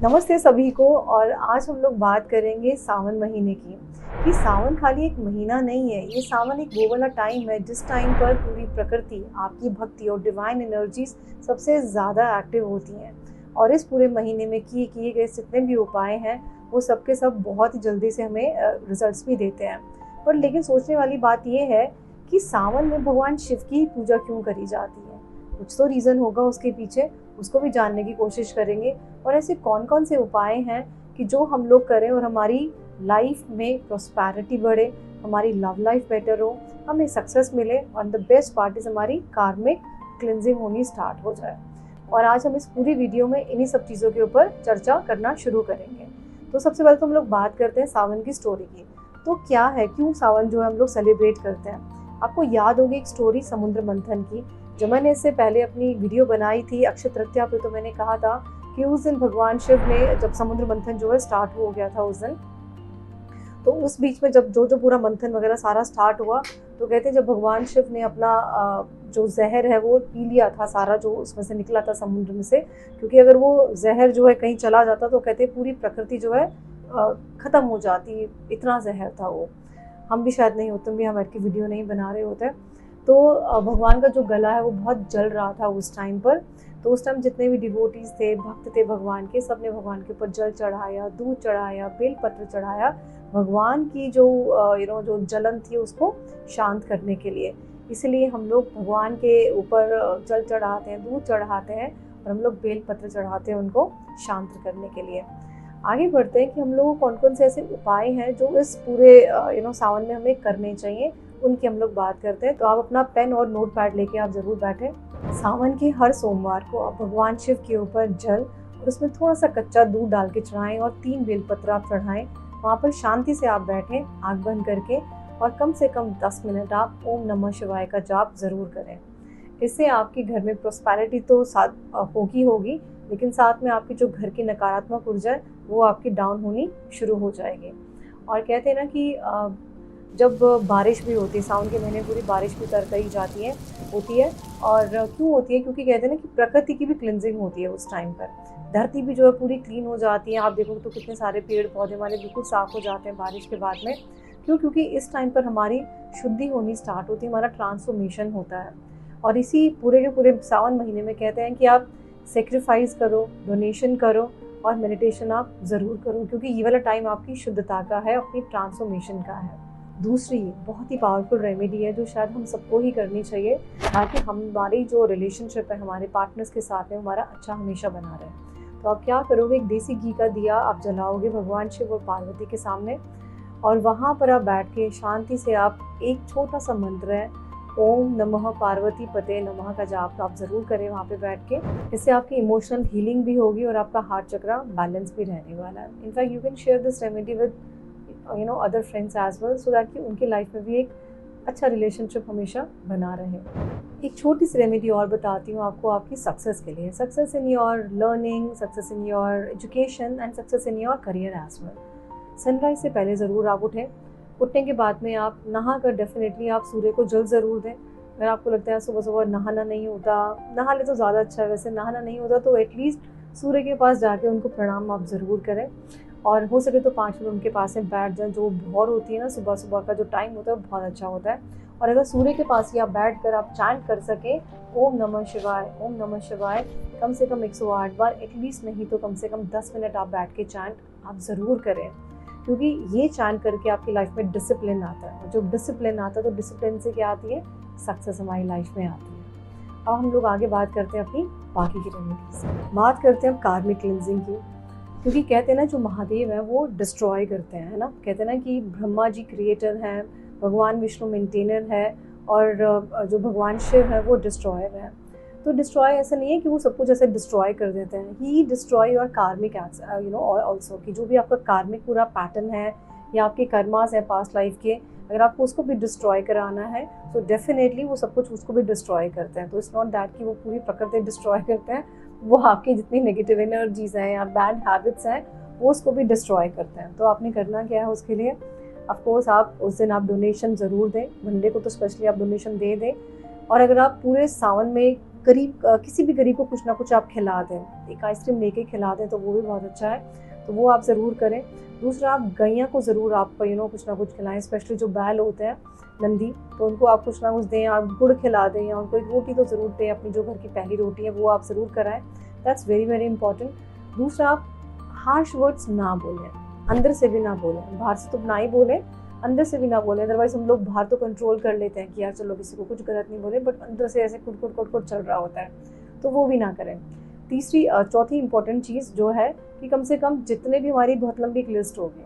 नमस्ते सभी को। और आज हम लोग बात करेंगे सावन महीने की कि सावन खाली एक महीना नहीं है, ये सावन एक वो वाला टाइम है जिस टाइम पर पूरी प्रकृति, आपकी भक्ति और डिवाइन एनर्जीज सबसे ज़्यादा एक्टिव होती हैं। और इस पूरे महीने में किए गए जितने भी उपाय हैं वो सब के सब बहुत ही जल्दी से हमें रिजल्ट्स भी देते हैं। पर लेकिन सोचने वाली बात ये है कि सावन में भगवान शिव की पूजा क्यों करी जाती है। कुछ तो रीज़न होगा उसके पीछे, उसको भी जानने की कोशिश करेंगे। और ऐसे कौन कौन से उपाय हैं कि जो हम लोग करें और हमारी लाइफ में प्रॉस्पेरिटी बढ़े, हमारी लव लाइफ बेटर हो, हमें सक्सेस मिले और द बेस्ट पार्ट इज हमारी कार्मिक क्लिनजिंग होनी स्टार्ट हो जाए। और आज हम इस पूरी वीडियो में इन्हीं सब चीज़ों के ऊपर चर्चा करना शुरू करेंगे। तो सबसे पहले तो हम लोग बात करते हैं सावन की स्टोरी की। तो क्या है, क्यों सावन जो है हम लोग सेलिब्रेट करते हैं। आपको याद होगी एक स्टोरी समुद्र मंथन की, जो मैंने इससे पहले अपनी वीडियो बनाई थी अक्षय तृतीया पे। तो मैंने कहा था कि उस दिन भगवान शिव ने, जब समुद्र मंथन जो है स्टार्ट हो गया था उस दिन, तो उस बीच में जब जो पूरा मंथन वगैरह सारा स्टार्ट हुआ, तो कहते हैं जब भगवान शिव ने अपना जो जहर है वो पी लिया था सारा, जो उसमें से निकला था समुद्र में से, क्योंकि अगर वो जहर जो है कहीं चला जाता तो कहते पूरी प्रकृति जो है ख़त्म हो जाती, इतना जहर था वो। हम भी शायद नहीं होते, भी हम बैठ के वीडियो नहीं बना रहे होते। तो भगवान का जो गला है वो बहुत जल रहा था उस टाइम पर। तो उस टाइम जितने भी डिवोटीज थे, भक्त थे भगवान के, सब ने भगवान के ऊपर जल चढ़ाया, दूध चढ़ाया, बेलपत्र चढ़ाया, भगवान की जो जो जलन थी उसको शांत करने के लिए। इसलिए हम लोग भगवान के ऊपर जल चढ़ाते हैं, दूध चढ़ाते हैं और हम लोग बेलपत्र चढ़ाते हैं उनको शांत करने के लिए। आगे बढ़ते हैं कि हम लोग कौन कौन से ऐसे उपाय हैं जो इस पूरे सावन में हमें करने चाहिए, उनकी हम लोग बात करते हैं। तो आप अपना पेन और नोट पैड लेके आप ज़रूर बैठें। सावन के हर सोमवार को आप भगवान शिव के ऊपर जल और उसमें थोड़ा सा कच्चा दूध डाल के चढ़ाएं और 3 बेलपत्र आप चढ़ाएं। वहाँ पर शांति से आप बैठें आँख बंद करके और कम से कम 10 मिनट आप ओम नमः शिवाय का जाप ज़रूर करें। इससे आपके घर में प्रॉस्पेरिटी तो साथ होगी, लेकिन साथ में आपकी जो घर की नकारात्मक ऊर्जा है वो आपकी डाउन होनी शुरू हो जाएगी। और कहते हैं ना कि जब बारिश भी होती है, सावन के महीने पूरी बारिश भी करी जाती है, होती है। और क्यों होती है, क्योंकि कहते हैं ना कि प्रकृति की भी क्लिनजिंग होती है उस टाइम पर। धरती भी जो है पूरी क्लीन हो जाती है। आप देखोगे तो कितने सारे पेड़ पौधे हमारे बिल्कुल साफ़ हो जाते हैं बारिश के बाद में। क्यों? क्योंकि इस टाइम पर हमारी शुद्धि होनी स्टार्ट होती है, हमारा ट्रांसफॉर्मेशन होता है। और इसी पूरे के पूरे सावन महीने में कहते हैं कि आप सेक्रीफाइस करो, डोनेशन करो और मेडिटेशन आप ज़रूर करो, क्योंकि ये वाला टाइम आपकी शुद्धता का है, अपनी ट्रांसफॉर्मेशन का है। दूसरी बहुत ही पावरफुल रेमेडी है जो शायद हम सबको ही करनी चाहिए, ताकि हमारी जो रिलेशनशिप है हमारे पार्टनर्स के साथ में हमारा अच्छा हमेशा बना रहे। तो आप क्या करोगे, एक देसी घी का दिया आप जलाओगे भगवान शिव और पार्वती के सामने, और वहाँ पर आप बैठ के शांति से आप एक छोटा सा मंत्र है ओम नमः पार्वती पते नमः का जाप आप ज़रूर करें वहाँ पे बैठ के। इससे आपकी इमोशनल हीलिंग भी होगी और आपका हार्ट चक्रा बैलेंस भी रहने वाला है। In fact you can share this remedy with other friends as well, so that कि उनकी लाइफ में भी एक अच्छा रिलेशनशिप हमेशा बना रहे। एक छोटी सी रेमेडी और बताती हूँ आपको आपकी सक्सेस के लिए, success in your learning, success in your education and success in your career as well. Sunrise से पहले ज़रूर आप उठें। उठने के बाद में आप नहा कर डेफिनेटली आप सूर्य को जल ज़रूर दें। अगर आपको लगता है सुबह सुबह नहाना नहीं होता, नहा ले तो ज़्यादा अच्छा है, वैसे नहाना नहीं होता तो एटलीस्ट सूर्य के पास जाके उनको प्रणाम आप ज़रूर करें। और हो सके तो 5 मिनट उनके पास में बैठ जाएं। जो भोर होती है ना, सुबह सुबह का जो टाइम होता है वो बहुत अच्छा होता है। और अगर सूर्य के पास ही आप बैठ कर आप चैंट कर सकें ओम नमः शिवाय, ओम नमः शिवाय, कम से कम 108 बार एटलीस्ट, नहीं तो कम से कम 10 मिनट आप बैठ के चैंट आप ज़रूर करें। क्योंकि ये चैंट करके आपकी लाइफ में डिसिप्लिन आता है, और जब डिसिप्लिन आता है तो डिसिप्लिन से क्या आती है, सक्सेस हमारी लाइफ में आती है। अब हम लोग आगे बात करते हैं अपनी बाकी की रेमेडीज। बात करते हैं अब कार्मिक क्लिनजिंग की, क्योंकि कहते हैं ना जो महादेव है वो डिस्ट्रॉय करते हैं, है ना। कहते हैं ना कि ब्रह्मा जी क्रिएटर हैं, भगवान विष्णु मेंटेनर है, और जो भगवान शिव है वो डिस्ट्रॉयर है। तो डिस्ट्रॉय ऐसा नहीं है कि वो सब कुछ ऐसे डिस्ट्रॉय कर देते हैं। ही डिस्ट्रॉय योर कार्मिक ऑल्सो, कि जो भी आपका कार्मिक पूरा पैटर्न है या आपके कर्मास हैं पास्ट लाइफ के, अगर आपको उसको भी डिस्ट्रॉय कराना है तो डेफिनेटली वो सब कुछ उसको भी डिस्ट्रॉय करते हैं। तो इट्स नॉट दैट कि वो पूरी प्रकृति डिस्ट्रॉय करते हैं, वो आपकी जितनी नेगेटिव एनर्जीज हैं या बैड हैबिट्स हैं वो उसको भी डिस्ट्रॉय करते हैं। तो आपने करना क्या है उसके लिए, ऑफकोर्स आप उस दिन आप डोनेशन ज़रूर दें, मंडे को तो स्पेशली आप डोनेशन दे दें। और अगर आप पूरे सावन में किसी भी गरीब को कुछ ना कुछ आप खिला दें, एक आइसक्रीम लेके खिला दें तो वो भी बहुत अच्छा है, तो वो आप ज़रूर करें। दूसरा, आप गैया को ज़रूर आप कुछ ना कुछ खिलाएं, स्पेशली जो बैल होते हैं नंदी, तो उनको आप कुछ ना कुछ दें, आप गुड़ खिला दें या उनको एक रोटी तो ज़रूर दें, अपनी जो घर की पहली रोटी है वो आप ज़रूर कराएं। That's very very important. दूसरा, आप हार्श वर्ड्स ना बोलें, अंदर से भी ना बोलें, बाहर से तो ना ही बोलें, अंदर से भी ना बोलें। अदरवाइज हम लोग बाहर तो कंट्रोल कर लेते हैं कि यार चलो किसी को कुछ गलत नहीं बोले, बट अंदर से ऐसे कुट चल रहा होता है, तो वो भी ना करें। चौथी इंपॉर्टेंट चीज़ जो है कि कम से कम जितने भी हमारी बहुत लंबी एक लिस्ट होगी,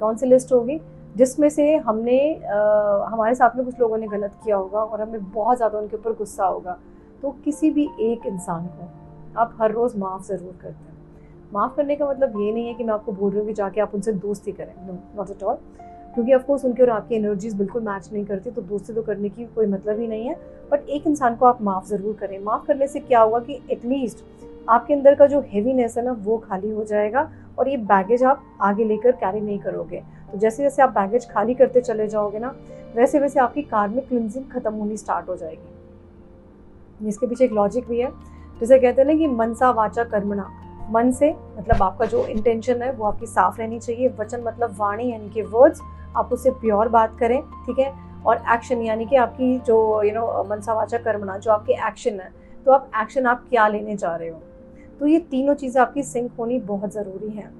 कौन सी लिस्ट होगी, जिसमें से हमारे साथ में कुछ लोगों ने गलत किया होगा और हमें बहुत ज़्यादा उनके ऊपर गुस्सा होगा, तो किसी भी एक इंसान को आप हर रोज़ माफ़ ज़रूर करते हैं। माफ़ करने का मतलब ये नहीं है कि मैं आपको बोल रही हूँ कि जाके आप उनसे दोस्ती करें, नो, नॉट एट ऑल, क्योंकि ऑफकोर्स उनकी और आपकी एनर्जीज बिल्कुल मैच नहीं करती, तो दोस्ती तो करने की कोई मतलब ही नहीं है। बट एक इंसान को आप माफ़ ज़रूर करें। माफ़ करने से क्या होगा कि एटलीस्ट आपके अंदर का जो हैवीनेस है ना वो खाली हो जाएगा, और ये बैगेज आप आगे लेकर कैरी नहीं करोगे। तो जैसे जैसे आप बैगेज खाली करते चले जाओगे ना, वैसे वैसे आपकी कार्मिक क्लिंजिंग खत्म होनी स्टार्ट हो जाएगी। इसके पीछे एक लॉजिक भी है, जैसे कहते हैं ना कि मनसा वाचा कर्मणा, मन से मतलब आपका जो इंटेंशन है वो आपकी साफ रहनी चाहिए, वचन मतलब वाणी यानी कि वर्ड्स, आप उससे प्योर बात करें, ठीक है, और एक्शन यानी कि आपकी जो मनसा वाचा कर्मणा, जो आपके एक्शन है, तो आप क्या लेने जा रहे हो, तो ये तीनों चीज़ें आपकी सिंक होनी बहुत ज़रूरी है।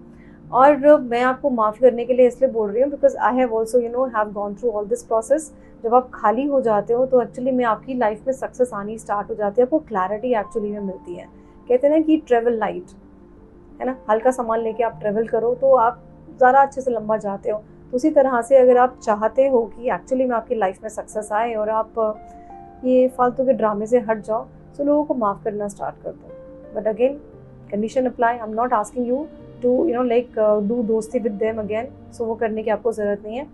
और मैं आपको माफ़ करने के लिए इसलिए बोल रही हूँ because I have also have gone through all this process. जब आप खाली हो जाते हो तो एक्चुअली में आपकी लाइफ में सक्सेस आनी स्टार्ट हो जाती है, आपको क्लैरिटी एक्चुअली में मिलती है। कहते हैं ना कि ट्रेवल लाइट, है ना, हल्का सामान लेके आप ट्रेवल करो तो आप ज़्यादा अच्छे से लंबा जाते हो। तो उसी तरह से अगर आप चाहते हो कि एक्चुअली में आपकी लाइफ में सक्सेस आए और आप ये फालतू के ड्रामे से हट जाओ, तो लोगों को माफ़ करना स्टार्ट कर दो। But again condition apply, I am not asking you to do दोस्ती विद देम अगेन, सो वो करने की आपको ज़रूरत नहीं है।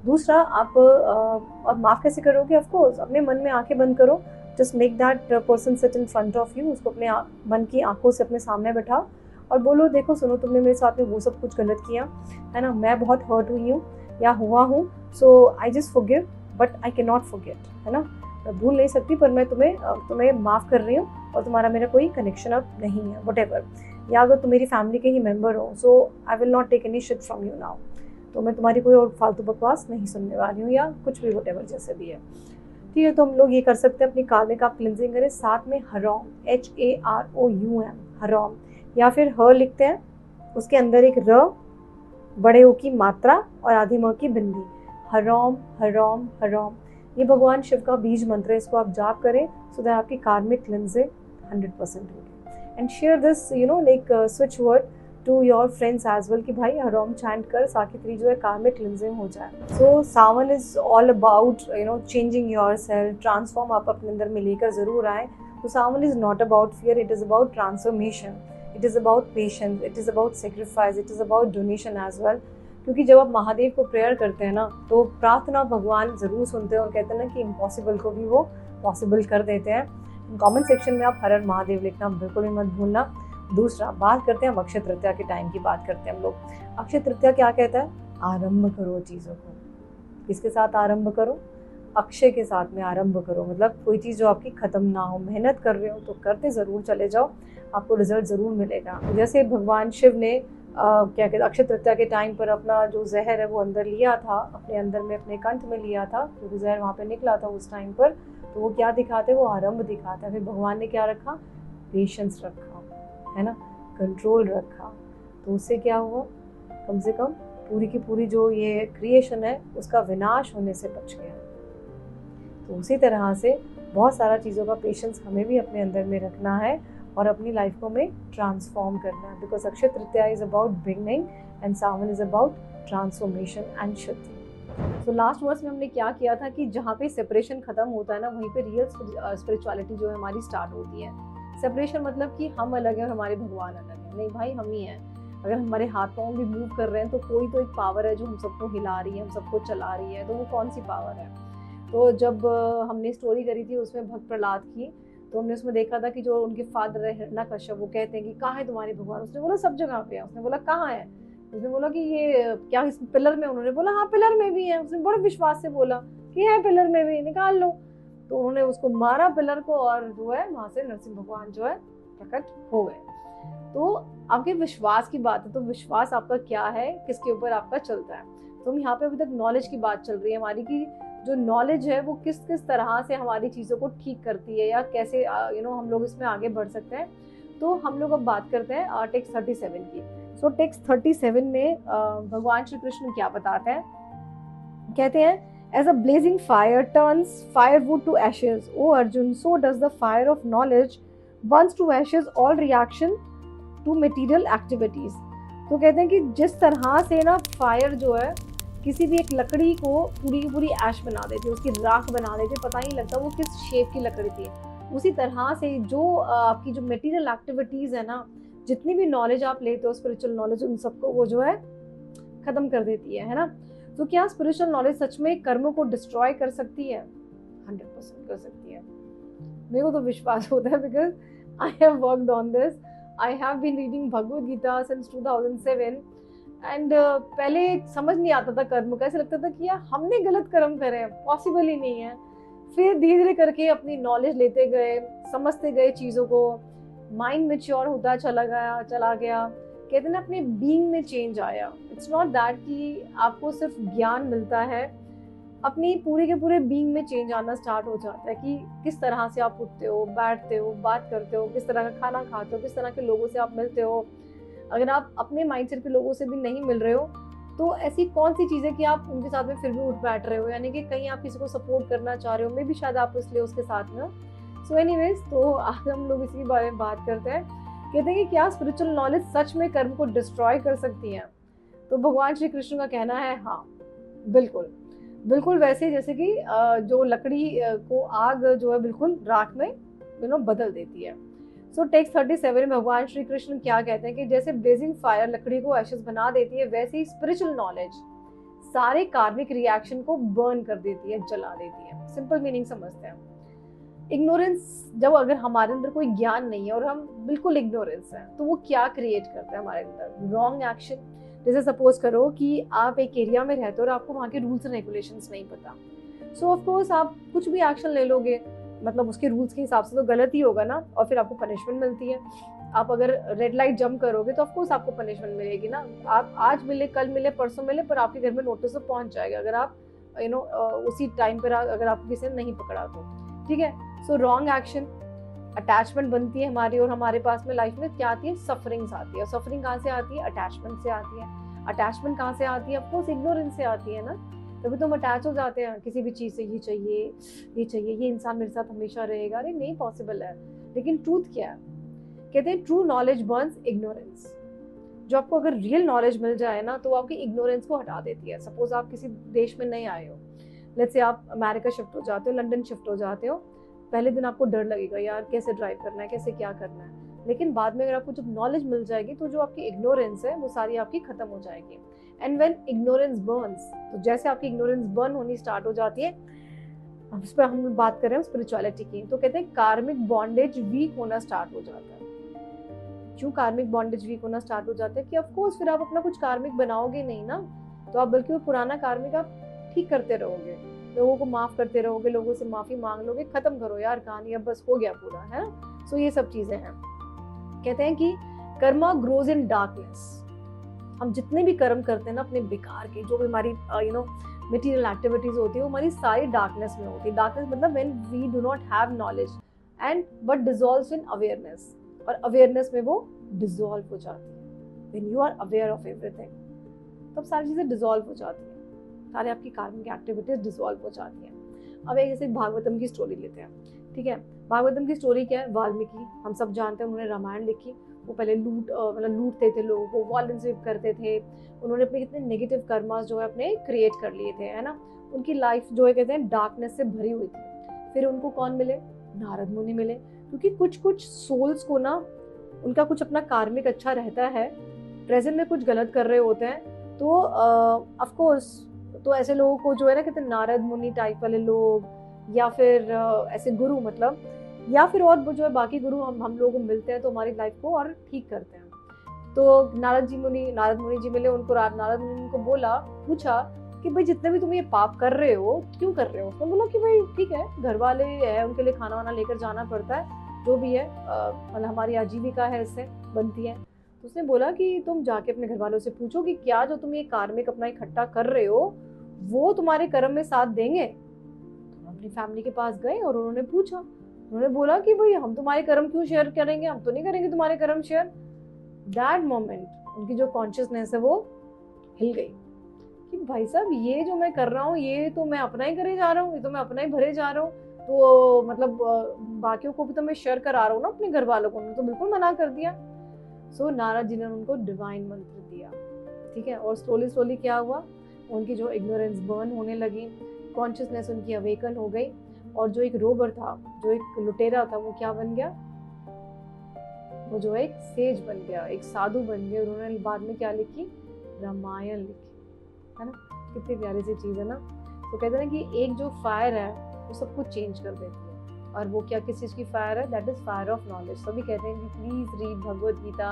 दूसरा, आप माफ़ कैसे करोगे? ऑफकोर्स अपने मन में आंखें बंद करो, just make that person sit in front of you, उसको अपने मन की आंखों से अपने सामने बैठाओ और बोलो, देखो सुनो, तुमने मेरे साथ में वो सब कुछ गलत किया है ना, मैं बहुत हर्ट हुई हूँ या हुआ हूँ, so I just forgive but I can not forget, है ना, मैं भूल नहीं सकती पर मैं तुम्हें माफ़ कर रही हूँ और तुम्हारा मेरा कोई कनेक्शन अब नहीं है, वटेवर। या अगर तुम मेरी फैमिली के ही मेंबर हो, so I will not take any shit from you now, तो मैं तुम्हारी कोई और फालतू बकवास नहीं सुनने वाली हूँ, या कुछ भी वटेवर जैसे भी है, ठीक है। तो हम लोग ये कर सकते हैं, अपनी कार्मिक आप क्लिनजिंग करें। साथ में हरौम, HAROUM, हरौम, या फिर ह लिखते हैं, उसके अंदर एक र, बड़े ओ की मात्रा और आधी म की बिंदी, हरौम हरौम हरौम। ये भगवान शिव का बीज मंत्र है, इसको आप जाप करें सो दैट आपकी कार्मिक क्लिनजिंग 100% होगी। And share this switch word to your friends as well कि भाई हरौम चैंट कर, साकित्री जो है कार्मिक क्लिनजिंग हो जाए। So Sawan is all about changing yourself, transform आप अपने अंदर में लेकर ज़रूर आए। तो Sawan is not about fear, it is about transformation, it is about patience, it is about sacrifice, it is about donation as well. क्योंकि जब आप महादेव को प्रेयर करते हैं ना, तो प्रार्थना भगवान ज़रूर सुनते हैं और कहते हैं ना कि इम्पॉसिबल को भी वो पॉसिबल कर देते हैं। कमेंट सेक्शन में आप हर हर महादेव लिखना बिल्कुल भी मत भूलना। दूसरा, बात करते हैं अक्षय तृतीया के टाइम की बात करते हैं हम लोग। अक्षय तृतीया क्या कहता है? आरंभ करो चीज़ों को। किसके साथ आरंभ करो? अक्षय के साथ में आरंभ करो, मतलब कोई चीज़ जो आपकी ख़त्म ना हो। मेहनत कर रहे हो तो करते ज़रूर चले जाओ, आपको रिजल्ट ज़रूर मिलेगा। जैसे भगवान शिव ने क्या कहते, अक्षय तृतीया के टाइम पर अपना जो जहर है वो अंदर लिया था, अपने अंदर में अपने कंठ में लिया था, क्योंकि जहर वहाँ पे निकला था उस टाइम पर, तो वो क्या दिखाते, वो आरंभ दिखाता है। फिर भगवान ने क्या रखा? पेशेंस रखा, है ना, कंट्रोल रखा, तो उससे क्या हुआ, कम से कम पूरी की पूरी जो ये क्रिएशन है उसका विनाश होने से बच गया। तो उसी तरह से बहुत सारा चीज़ों का पेशेंस हमें भी अपने अंदर में रखना है और अपनी लाइफ को में ट्रांसफॉर्म करना है, because Akshaya Tritiya is about beginning and Sawan is about transformation and शुद्धि। तो लास्ट वर्स में हमने क्या किया था कि जहाँ पे सेपरेशन खत्म होता है ना, वहीं पे रियल स्पिरिचुअलिटी जो है हमारी स्टार्ट होती है। सेपरेशन मतलब कि हम अलग हैं और हमारे भगवान अलग हैं, नहीं भाई, हम ही हैं। अगर हमारे हाथ पाँव भी मूव कर रहे हैं तो कोई तो एक पावर है जो हम सबको हिला रही है, हम सबको चला रही है, तो वो कौन सी पावर है? तो जब हमने स्टोरी करी थी उसमें भक्त प्रहलाद की, तो हमने उसमें देखा था कि जो उनके फादर है हिरण्यकश्यप, वो कहते हैं कि कहाँ है तुम्हारे भगवान? उसने बोला सब जगह पे है। उसने बोला कहाँ है? उसने बोला कि ये क्या इस पिलर में? उन्होंने बोला हाँ पिलर में भी है। उसने बड़े विश्वास से बोला कि है पिलर में भी, निकाल लो। तो उन्होंने उसको मारा पिलर को, और जो है वहां से नरसिंह भगवान जो है प्रकट हो गए। तो आपके विश्वास की बात है, तो विश्वास आपका क्या है, किसके ऊपर आपका चलता है। तो हम यहाँ पे अभी तक नॉलेज की बात चल रही है हमारी, कि जो नॉलेज है वो किस किस तरह से हमारी चीज़ों को ठीक करती है, या कैसे हम लोग इसमें आगे बढ़ सकते हैं। तो हम लोग अब बात करते हैं टेक्स्ट 37 की। सो टेक्स्ट 37 में भगवान श्री कृष्ण क्या बताते हैं, कहते हैं, As a blazing fire turns firewood to ashes, O Arjun, so does the fire of knowledge burns to ashes all reaction to material activities. तो कहते हैं कि जिस तरह से ना फायर जो है किसी भी एक लकड़ी को पूरी की पूरी ऐश बना देती है, उसकी राख बना देती है, पता ही नहीं लगता वो किस शेप की लकड़ी थी। उसी तरह से जो आपकी जो मटेरियल एक्टिविटीज़ है ना, जितनी भी नॉलेज आप लेते हो, स्पिरिचुअल नॉलेज, उन सबको वो जो है ख़त्म कर देती है ना। तो क्या स्पिरिचुअल नॉलेज सच में कर्मों को डिस्ट्रॉय कर सकती है? 100% कर सकती है। मेरे को तो विश्वास होता है, because I have worked on this. I have been reading Bhagavad Gita since 2007 and पहले समझ नहीं आता था कर्म का, ऐसा लगता था कि यार हमने गलत कर्म करे हैं, पॉसिबल ही नहीं है। फिर धीरे धीरे करके अपनी नॉलेज लेते गए, समझते गए चीज़ों को, माइंड मैच्योर होता चला गया। कहते हैं ना, अपने बीइंग में चेंज आया। इट्स नॉट दैट कि आपको सिर्फ ज्ञान मिलता है, अपनी पूरे के पूरे बीइंग में चेंज आना स्टार्ट हो जाता है, कि किस तरह से आप उठते हो, बैठते हो, बात करते हो, किस तरह का खाना खाते हो, किस तरह के लोगों से आप मिलते हो। अगर आप अपने माइंडसेट के लोगों से भी नहीं मिल रहे हो, तो ऐसी कौन सी चीज़ें कि आप उनके साथ में फिर भी उठ बैठ रहे हो, यानी कि कहीं आप किसी को सपोर्ट करना चाह रहे हो, मे भी शायद आप इसलिए उसके साथ में हो। सो एनीवेज, तो आज हम लोग इसी के बारे में बात करते हैं। कहते हैं कि क्या स्पिरिचुअल नॉलेज सच में कर्म को डिस्ट्रॉय कर सकती है? तो भगवान श्री कृष्ण का कहना है हाँ, बिल्कुल बिल्कुल वैसे जैसे कि जो लकड़ी को आग जो है बिल्कुल राख में बदल देती है। सो टेक्स्ट 37 में भगवान श्री कृष्ण क्या कहते हैं कि जैसे ब्लेजिंग फायर लकड़ी को एशेस बना देती है, वैसे ही स्पिरिचुअल नॉलेज सारे कार्मिक रिएक्शन को बर्न कर देती है, जला देती है। सिंपल मीनिंग समझते हैं। इग्नोरेंस, जब अगर हमारे अंदर कोई ज्ञान नहीं है और हम बिल्कुल इग्नोरेंस है, तो वो क्या क्रिएट करता है हमारे अंदर? Wrong action. जैसे सपोज करो कि आप एक एरिया में रहते हो और आपको वहाँ के रूल्स एंड रेगुलेशंस नहीं पता, सो ऑफ कोर्स आप कुछ भी एक्शन ले लोगे, मतलब उसके रूल्स के हिसाब से तो गलत ही होगा ना, और फिर आपको पनिशमेंट मिलती है। आप अगर रेड लाइट जंप करोगे तो ऑफ कोर्स आपको पनिशमेंट मिलेगी ना। आप आज मिले, कल मिले, परसों मिले, पर आपके घर में नोटिस तो पहुंच जाएगा अगर आप उसी टाइम पर अगर आपको किसी ने नहीं पकड़ा तो, ठीक है। सो रॉन्ग एक्शन, अटैचमेंट बनती है हमारी, और हमारे पास में लाइफ में क्या आती है? सफरिंग्स आती है। सफरिंग कहाँ से आती है? अटैचमेंट से आती है। अटैचमेंट कहाँ से आती है? ऑफ कोर्स इग्नोरेंस से आती है ना। तभी तो हम अटैच हो जाते हैं किसी भी चीज़ से, ये चाहिए, ये चाहिए, ये इंसान मेरे साथ हमेशा रहेगा। अरे नहीं पॉसिबल है। लेकिन ट्रूथ क्या है? कहते हैं ट्रू नॉलेज बर्न्स इग्नोरेंस। जो आपको अगर रियल नॉलेज मिल जाए ना, तो आपकी इग्नोरेंस को हटा देती है। सपोज आप किसी देश में नहीं आए हो, लेट्स से आप अमेरिका शिफ्ट हो जाते हो, लंदन शिफ्ट हो जाते हो, पहले दिन आपको डर लगेगा, यार कैसे ड्राइव करना है, कैसे क्या करना है। लेकिन बाद में अगर आपको जब नॉलेज मिल जाएगी, तो जो आपकी इग्नोरेंस है वो सारी आपकी खत्म हो जाएगी। एंड व्हेन इग्नोरेंस बर्न्स, तो जैसे आपकी इग्नोरेंस बर्न होनी स्टार्ट हो जाती है, अब इस पर हम बात कर रहे हैं स्पिरिचुअलिटी की, तो कहते हैं कार्मिक बॉन्डेज वीक होना स्टार्ट हो जाता है। क्यों कार्मिक बॉन्डेज वीक होना स्टार्ट हो जाता है? कि ऑफ कोर्स फिर आप अपना कुछ कार्मिक बनाओगे नहीं ना, तो आप बल्कि वो पुराना कार्मिक आप ठीक करते रहोगे, लोगों को माफ करते रहोगे, लोगों से माफी मांग लोगे, खत्म करो यार कहानी, अब बस हो गया पूरा, है ना। सो ये सब चीजें हैं। कहते हैं कि कर्मा ग्रोज इन डार्कनेस। हम जितने भी कर्म करते हैं ना अपने बेकार के, जो भी हमारी मटेरियल एक्टिविटीज होती है, वो हमारी सारी डार्कनेस में होती है। डार्कनेस मतलब when we do not have knowledge and but dissolves in awareness, और अवेयरनेस में वो डिसॉल्व हो जाती है। When you are aware of everything, तब सारी चीजें डिसॉल्व हो जाती है, सारे आपकी कार्मिक एक्टिविटीज डिसॉल्व हो जाती हैं। अब एक जैसे भागवतम की स्टोरी लेते हैं, ठीक है। भागवतम की स्टोरी क्या है? वाल्मीकि, हम सब जानते हैं, उन्होंने रामायण लिखी। वो पहले लूटते थे लोगों को, वॉयलेंस करते थे, उन्होंने अपने कितने नेगेटिव कर्मास जो है अपने क्रिएट कर लिए थे, है ना। उनकी लाइफ जो है कहते हैं डार्कनेस से भरी हुई थी। फिर उनको कौन मिले? नारद मुनि मिले। क्योंकि कुछ सोल्स को ना उनका कुछ अपना कार्मिक अच्छा रहता है, प्रेजेंट में कुछ गलत कर रहे होते हैं, तो ऑफ कोर्स तो ऐसे लोगों को जो है ना कहते हैं नारद मुनि टाइप वाले लोग, या फिर ऐसे गुरु, मतलब या फिर और जो है बाकी गुरु हम लोगों को मिलते हैं, तो हमारी लाइफ को और ठीक करते हैं। तो नारद मुनि जी मिले उनको। नारद मुनि ने उनको पूछा कि भाई जितने भी तुम ये पाप कर रहे हो क्यों कर रहे हो। उसने बोला कि भाई ठीक है, घर वाले है, उनके लिए खाना वाना लेकर जाना पड़ता है, जो भी है, मतलब हमारी आजीविका है, इससे बनती है। तो उसने बोला कि तुम जाके अपने घर वालों से पूछो कि क्या जो तुम ये कार्मिक अपना इकट्ठा कर रहे हो वो तुम्हारे कर्म में साथ देंगे। तो अपनी फैमिली के पास गए और उन्होंने पूछा, उन्होंने बोला कि भाई हम तुम्हारे कर्म क्यों शेयर करेंगे, हम तो नहीं करेंगे तुम्हारे कर्म शेयर। दैट मोमेंट उनकी जो कॉन्शियसनेस है वो हिल गई कि भाई साहब ये जो मैं कर रहा हूँ ये तो मैं अपना ही करे जा रहा हूँ, ये तो मैं अपना ही भरे जा रहा हूँ, तो मतलब बाकियों को भी तो मैं शेयर करा रहा हूँ ना अपने घर वालों को। उन्होंने तो बिल्कुल मना कर दिया। सो नारद जी ने उनको डिवाइन मंत्र दिया, ठीक है। और स्लोली स्लोली क्या हुआ, उनकी जो इग्नोरेंस बर्न होने लगी, कॉन्शियसनेस उनकी अवेकन हो गई, और जो एक रोबर था, जो एक लुटेरा था, वो क्या बन गया, वो जो एक सेज बन गया, एक साधु बन गया। उन्होंने बाद में क्या लिखी, रामायण लिखी, है ना। कितनी प्यारी सी चीज है ना। तो कहते हैं ना कि एक जो फायर है वो सब कुछ चेंज कर देती है, और वो क्या, किस चीज की फायर है, that is fire of knowledge. सभी कहते हैं कि please read Bhagavad Gita,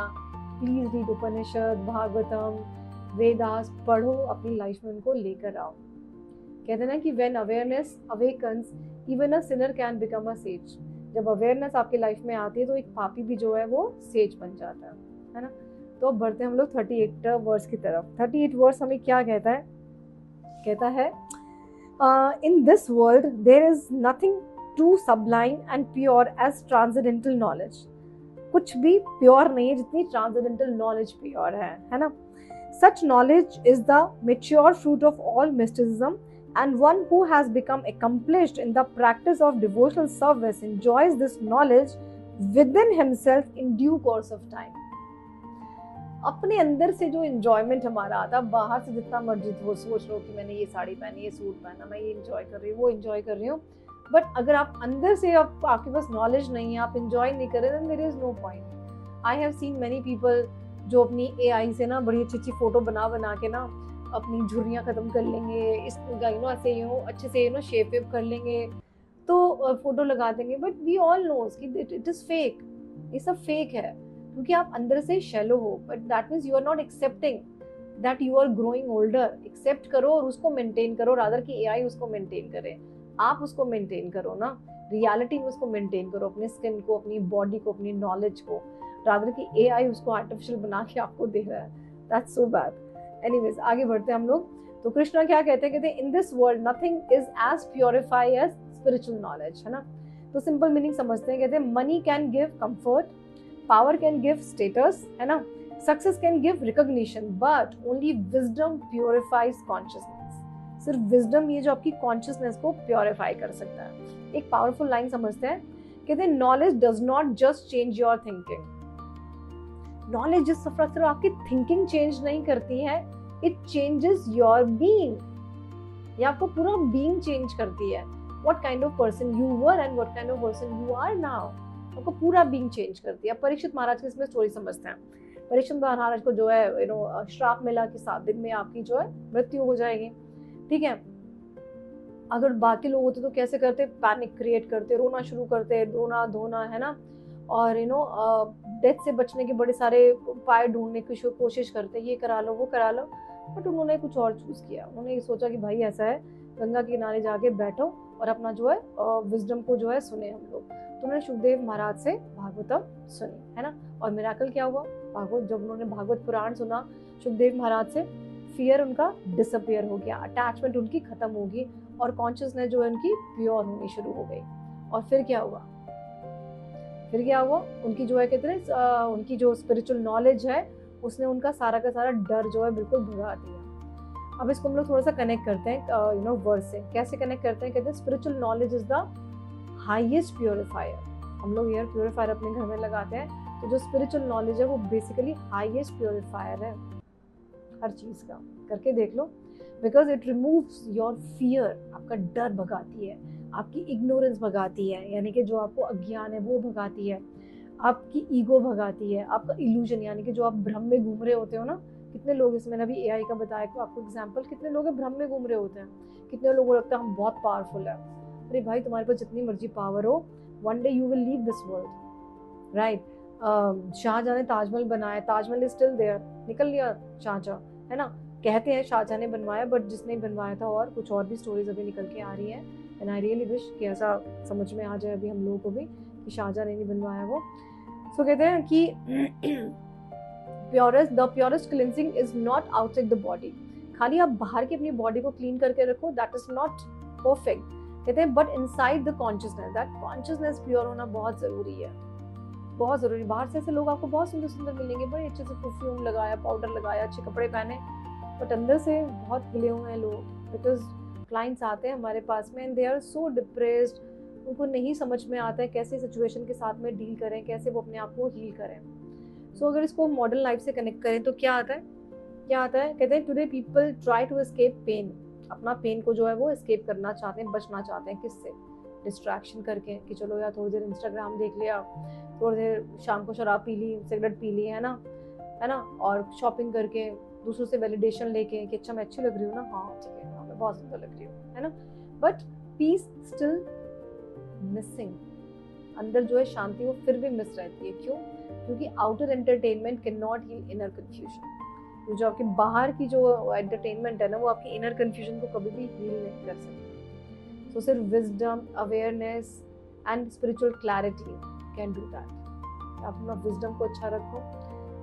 please read Upanishad, Bhagavatam, Vedas पढ़ो, अपनी लाइफ में उनको लेकर आओ। कहते हैं ना कि when awareness awakens even a Sinner can become a says. जब अवेयरनेस आपकी लाइफ में आती है तो एक पापी भी जो है वो सेज बन जाता है ना। तो अब बढ़ते हैं हम लोग 38 वर्स की तरफ। 38 वर्स हमें क्या कहता है, कहता है in this world there is nothing too sublime and pure as transcendental knowledge. कुछ भी प्योर नहीं है जितनी ट्रांसेंडेंटल नॉलेज प्योर है ना। सच knowledge is the mature fruit of all mysticism, and one who has become accomplished in the practice of devotional service enjoys this knowledge within himself in due course of time। अपने अंदर से जो enjoyment हमारा आता है, बाहर से जितना मर्जी वो सोच लो कि मैंने ये साड़ी पहनी, ये सूट पहना, मैं ये एंजॉय कर रही हूँ, वो एंजॉय कर रही हूँ, बट अगर आप अंदर से आपके पास नॉलेज नहीं है, आप एंजॉय नहीं कर रहे, then there is no point। I have seen many people जो अपनी AI से ना बड़ी अच्छी अच्छी फोटो बना बना के ना अपनी झुर्रियाँ खत्म कर लेंगे, इस ऐसे अच्छे से शेप वेप कर लेंगे, तो फोटो लगा देंगे, बट वी ऑल नोज कि इट इज फेक, ये सब फेक है, क्योंकि आप अंदर से शैलो हो। But that means you are not accepting that you are growing older. Accept करो और उसको मेंटेन करो, रादर कि AI उसको मेंटेन करे, आप उसको मेंटेन करो ना, रियलिटी में उसको मेंटेन करो, अपने स्किन को, अपनी बॉडी को, अपनी नॉलेज को, रादर कि AI उसको आर्टिफिशियल बना के आपको दे रहा है। That's so bad. एनीवेज आगे बढ़ते हैं हम लोग। तो कृष्णा क्या कहते हैं, in this world nothing is as purify as spiritual knowledge, है ना। तो सिंपल मीनिंग समझते हैं, कहते हैं money can give comfort, power can give status, है ना, success can give recognition, but only wisdom purifies consciousness. सिर्फ विजडम ये जो आपकी कॉन्शियसनेस को प्योरिफाई कर सकता है। एक पावरफुल लाइन समझते हैं, कहते हैं knowledge does not just change your thinking. Knowledge जिस सिर्फ आपकी थिंकिंग चेंज नहीं करती है, इट चेंजेस योर बीइंग, ये आपको पूरा बीइंग चेंज करती है। What kind of person you were and what kind of person you are now, आपको पूरा बीइंग चेंज करती है। परीक्षित महाराज की इसमें स्टोरी समझते हैं। परीक्षित महाराज को जो है श्राप मिला कि 7 दिन में आपकी जो है मृत्यु हो जाएगी, ठीक है। अगर बाकी लोग होते तो कैसे करते, पैनिक क्रिएट करते, रोना शुरू करते, रोना धोना, है ना, और डेथ से बचने के बड़े सारे उपाय ढूंढने की कोशिश करते, ये करा लो वो करा लो, बट उन्होंने कुछ और चूज किया। उन्होंने ये सोचा कि भाई ऐसा है, गंगा के किनारे जाके बैठो और अपना जो है विजडम को जो है सुने हम लोग। तो उन्होंने सुखदेव महाराज से भागवतम सुनी, है ना। और मिराकल क्या हुआ, जब उन्होंने भागवत पुराण सुना सुखदेव महाराज से, फियर उनका डिसअपियर हो गया, अटैचमेंट उनकी खत्म होगी, और कॉन्शियसनेस जो है उनकी प्योर होनी शुरू हो गई। और फिर क्या हुआ, उनकी जो है कहते हैं उनकी जो स्पिरिचुअल नॉलेज है उसने उनका सारा का सारा डर जो है बिल्कुल भगा दिया। अब इसको हम लोग थोड़ा सा कनेक्ट करते हैं वर्ड से। कैसे कनेक्ट करते हैं, कहते हैं spiritual knowledge is the highest purifier. हम लोग एयर प्योरीफायर अपने घर में लगाते हैं, तो जो स्पिरिचुअल नॉलेज है वो बेसिकली हाईएस्ट प्योरीफायर है हर चीज का। करके देख लो, because it removes your fear, आपका डर भगाती है, आपकी इग्नोरेंस भगाती है, यानी कि जो आपको अज्ञान है वो भगाती है, आपकी ईगो भगाती है, आपका इल्यूजन यानी कि जो आप भ्रम में घूम रहे होते हो ना। कितने लोग, इसमें मैंने अभी AI का बताया कि आपको एग्जांपल, कितने लोग भ्रम में घूम रहे होते हैं, कितने लोगों को लगता है हम बहुत पावरफुल है। अरे भाई, तुम्हारे पास जितनी मर्जी पावर हो, one day you will leave this world, right. Shahjahan ने ताजमहल बनाया, ताजमहल इज स्टिल देयर, निकल लिया शाहजहां, है ना। कहते हैं शाहजहां ने बनवाया, बट जिसने बनवाया था और कुछ और भी स्टोरीज अभी निकल के आ रही है। एंड आई रियली विश कि ऐसा समझ में आ जाए अभी हम लोगों को भी कि शाहजहां ने नहीं बनवाया वो। सो कहते हैं कि the purest cleansing is not outside the body. खाली आप बाहर की अपनी बॉडी को क्लीन करके रखो, दैट इज नॉट परफेक्ट। कहते हैं but inside the consciousness, that consciousness pure होना बहुत जरूरी है, बहुत जरूरी। बाहर से ऐसे लोग आपको बहुत सुंदर सुंदर मिलेंगे, बड़े अच्छे से परफ्यूम लगाया, पाउडर लगाया, अच्छे कपड़े पहने, बट अंदर से बहुत गिले हुए हैं लोग। बिकॉज क्लाइंट्स आते हैं हमारे पास में and they are so depressed, उनको नहीं समझ में आता है कैसे सिचुएशन के साथ में डील करें, कैसे वो अपने आप को हील करें। सो अगर इसको मॉडर्न लाइफ से कनेक्ट करें तो क्या आता है, क्या आता है? कहते हैं today people try to escape pain. अपना पेन को जो है वो एस्केप करना चाहते हैं, बचना चाहते हैं। किससे? डिस्ट्रैक्शन करके, कि चलो यार थोड़ी देर इंस्टाग्राम देख लिया, थोड़ी देर शाम को शराब पी ली, सिगरेट पी ली, है ना, और शॉपिंग करके दूसरों से वैलिडेशन लेके कि अच्छा मैं अच्छी लग रही हूँ ना, हाँ ठीक है, हाँ मैं बहुत सुंदर लग रही हूँ, है ना। But peace still missing. अंदर जो है शांति वो फिर भी मिस रहती है। क्यों? क्योंकि outer entertainment can not heal inner confusion. जो आपके बाहर की जो एंटरटेनमेंट है ना, वो आपकी इनर कंफ्यूजन को कभी भी हील नहीं कर सकती। सो सिर्फ wisdom, awareness and spiritual clarity can do that. आप अपना विजडम को अच्छा रखो,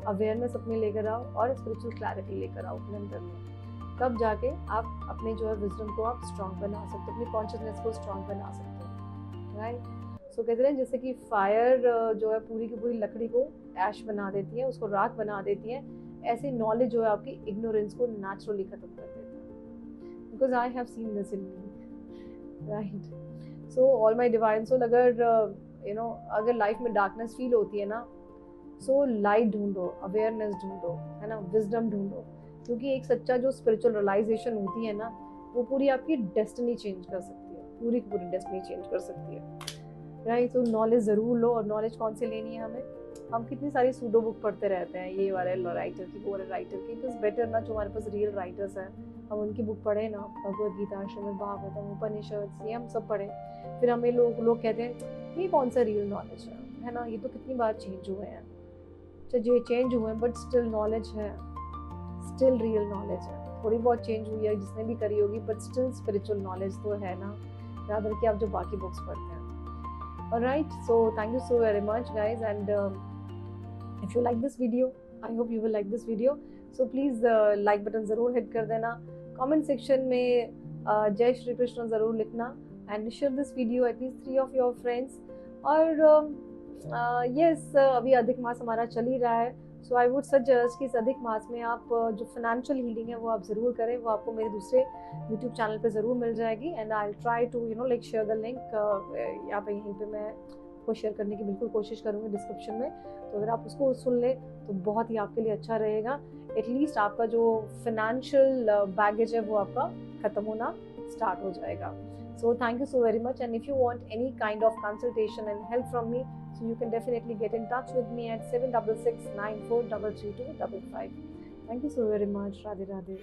अवेयरनेस अपने लेकर आओ और स्पिरिचुअल क्लैरिटी लेकर आओ अपने अंदर में। तब जाके आप अपने जो है विजडम को आप स्ट्रॉन्ग बना सकते हो, अपनी कॉन्शियसनेस को स्ट्रॉन्ग बना सकते हो, राइट। सो कहते हैं जैसे कि फायर जो है पूरी की पूरी लकड़ी को ऐश बना देती है, उसको राख बना देती है, ऐसे नॉलेज जो है आपकी इग्नोरेंस को नेचुरली खत्म कर देता है। Because I have seen this in me, right. So all my divine soul, अगर अगर लाइफ में डार्कनेस फील होती है ना, सो लाइट ढूंढो, अवेयरनेस ढूंढो, है ना, विजडम ढूंढो। क्योंकि एक सच्चा जो स्पिरिचुअल रियलाइजेशन होती है ना, वो पूरी आपकी डेस्टिनी चेंज कर सकती है, पूरी की पूरी डेस्टिनी चेंज कर सकती है, राइट। तो नॉलेज ज़रूर लो। और नॉलेज कौन से लेनी है हमें? हम कितनी सारी सूडो बुक पढ़ते रहते हैं, ये वाले राइटर की, वो वाले राइटर की। इट इज़ बेटर ना जो हमारे पास रियल राइटर्स हैं, हम उनकी बुक पढ़ें ना, भगवद गीता, श्रीमद् भागवतम, उपनिषद, ये हम सब पढ़ें। फिर हमें लोग कहते हैं ये कौन सा रियल नॉलेज है ना, ये तो कितनी बार चेंज हुए हैं। ये चेंज हुए हैं बट स्टिल नॉलेज है, स्टिल रियल नॉलेज है। थोड़ी बहुत चेंज हुई है जिसने भी करी होगी, बट स्टिल स्पिरिचुअल नॉलेज तो है ना, याद रखिए आप जो बाकी बुक्स पढ़ते हैं। Alright, so thank you so very much guys, and if you like this video, I hope you will like this video. So please like button ज़रूर hit कर देना, comment section में जय श्री कृष्ण ज़रूर लिखना, and share this video at least 3 of your friends. और yes, अभी अधिक मास हमारा चल ही रहा है, सो आई वुड सजेस्ट कि इस अधिक मास में आप जो फाइनेंशियल हीलिंग है वो आप ज़रूर करें। वो आपको मेरे दूसरे यूट्यूब चैनल पे ज़रूर मिल जाएगी, and I will try to share the link यहाँ पे, यहीं पे मैं को शेयर करने की बिल्कुल कोशिश करूँगी डिस्क्रिप्शन में। तो अगर आप उसको सुन ले तो बहुत ही आपके लिए अच्छा रहेगा। एटलीस्ट आपका जो फाइनेंशियल बैगेज है वो आपका ख़त्म होना स्टार्ट हो जाएगा। So thank you so very much, and if you want any kind of consultation and help from me, so you can definitely get in touch with me at 7669433255. Thank you so very much. Radhe Radhe.